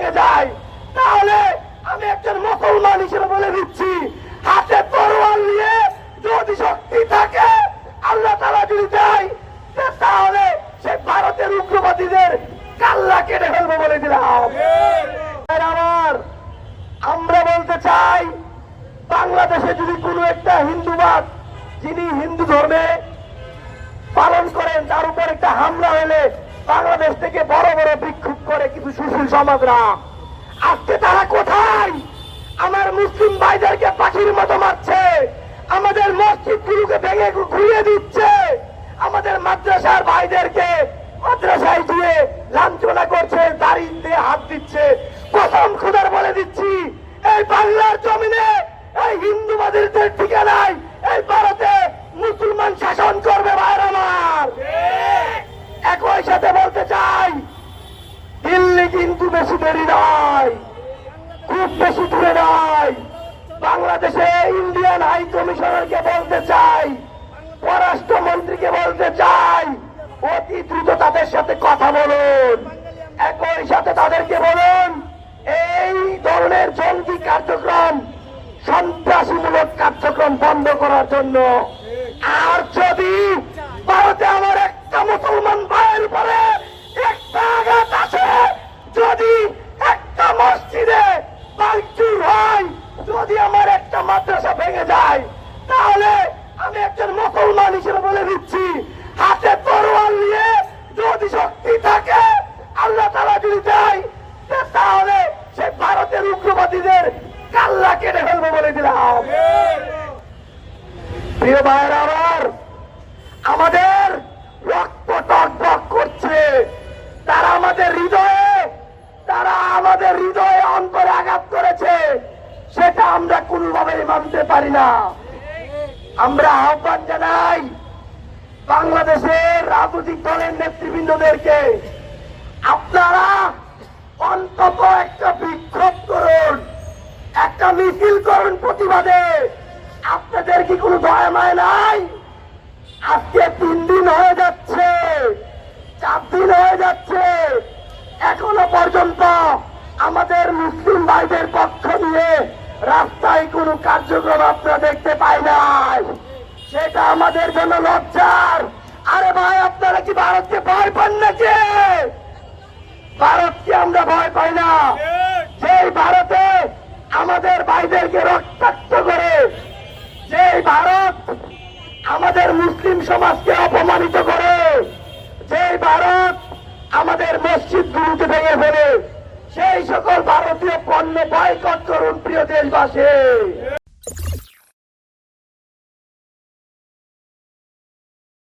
ভেঙে যায়, তাহলে আমি একজন মুসলমান হিসেবে বলে দিচ্ছি, হাতে তরোয়াল নিয়ে যদি শক্তি থাকে, আল্লাহ তাআলা যদি চায়, তাহলে সে ভারতের উগ্রবাদীদের কাল্লা কেটে ফেলবো বলে দিলাম। আমার আমরা বলতে চাই, বাংলাদেশে যদি কোনো একটা হিন্দুবাদ, যিনি হিন্দু ধর্মে পালন করেন, তার উপর একটা হামলা হলে বাংলাদেশ থেকে বড় বড় বিক্ষোভ করে কিছু সুশীল সমাজরা। আজকে তারা কোথায়? আমার মুসলিম ভাইদেরকে পাখির মতো মারছে, আমাদের মসজিদগুলোকে ভেঙে ঘুরিয়ে দিচ্ছে, আমাদের মাদ্রাসার ভাইদেরকে মাদ্রাসায় দিয়ে লাঞ্ছনা করছে, দাড়ি দিয়ে হাত দিচ্ছে। কসম খোদার বলে দিচ্ছি, এই বাংলার জমিনে এই হিন্দুবাদীদের ঠিকানায় এই ভারতে মুসলমান শাসন করবে। ভাইয়ের আমার, একই সাথে বলতে চাই, দিল্লি কিন্তু বেশি দেরি নয়, খুব বেশি দূরে নয়। বাংলাদেশে ইন্ডিয়ান হাই কমিশনারকে বলতে চাই, পররাষ্ট্রমন্ত্রীকে বলতে চাই, অতি দ্রুত তাদের সাথে কথা বলুন। একই সাথে তাদেরকে বলুন, এই ধরনের জঙ্গি কার্যক্রম, সন্ত্রাসীমূলক কার্যক্রম বন্ধ করার জন্য। আর যদি ভারতে আমার একটা মুসলমান ভাইয়ের উপরে একটা আঘাত আসে, যদি একটা মসজিদে ভাঙচুর হয়, যদি আমার একটা মাদ্রাসা ভেঙে যায়, তাহলে আমি একজন মুসলমান হিসেবে বলে দিচ্ছি, হাতে তরোয়াল নিয়ে যদি শক্তি থাকে, আল্লাহ তাআলা যদি চায়, তাহলে সে ভারতের উগ্রবাদীদের কাল্লা কেটে ফেলবো বলে দিলাম। প্রিয় ভাইয়েরা আমার, আমাদের রক্ত টকবক করছে, তারা আমাদের হৃদয়ে অন্তরে আঘাত করেছে, সেটা আমরা কোনোভাবেই মানতে পারি না। আমরা আহ্বান জানাই বাংলাদেশের রাজনৈতিক দলের নেতৃবৃন্দদেরকে, আপনারা অন্তত একটা বিক্ষোভ করুন, একটা মিছিল করুন প্রতিবাদে। আপনাদের কি কোনো দয়া মায়া নাই? আজকে 3 দিন হয়ে যাচ্ছে, 4 দিন হয়ে যাচ্ছে, এখনো পর্যন্ত আমাদের মুসলিম ভাইদের পক্ষ নিয়ে রাস্তায় কোনো কার্যক্রম আপনারা দেখতে পাই নাই। সেটা আমাদের জন্য লজ্জার। আরে ভাই, আপনারা কি ভারতকে ভয় পান নাকি? ভারতকে আমরা ভয় পাই না। যেই ভারতে আমাদের ভাইদেরকে রক্তাক্ত করে, যেই ভারত আমাদের মুসলিম সমাজকে অপমানিত করে, যেই ভারত আমাদের মসজিদগুলোকে ভেঙে ফেলে, সেই সকল ভারতীয় পণ্য বয়কট করুন প্রিয় দেশবাসী।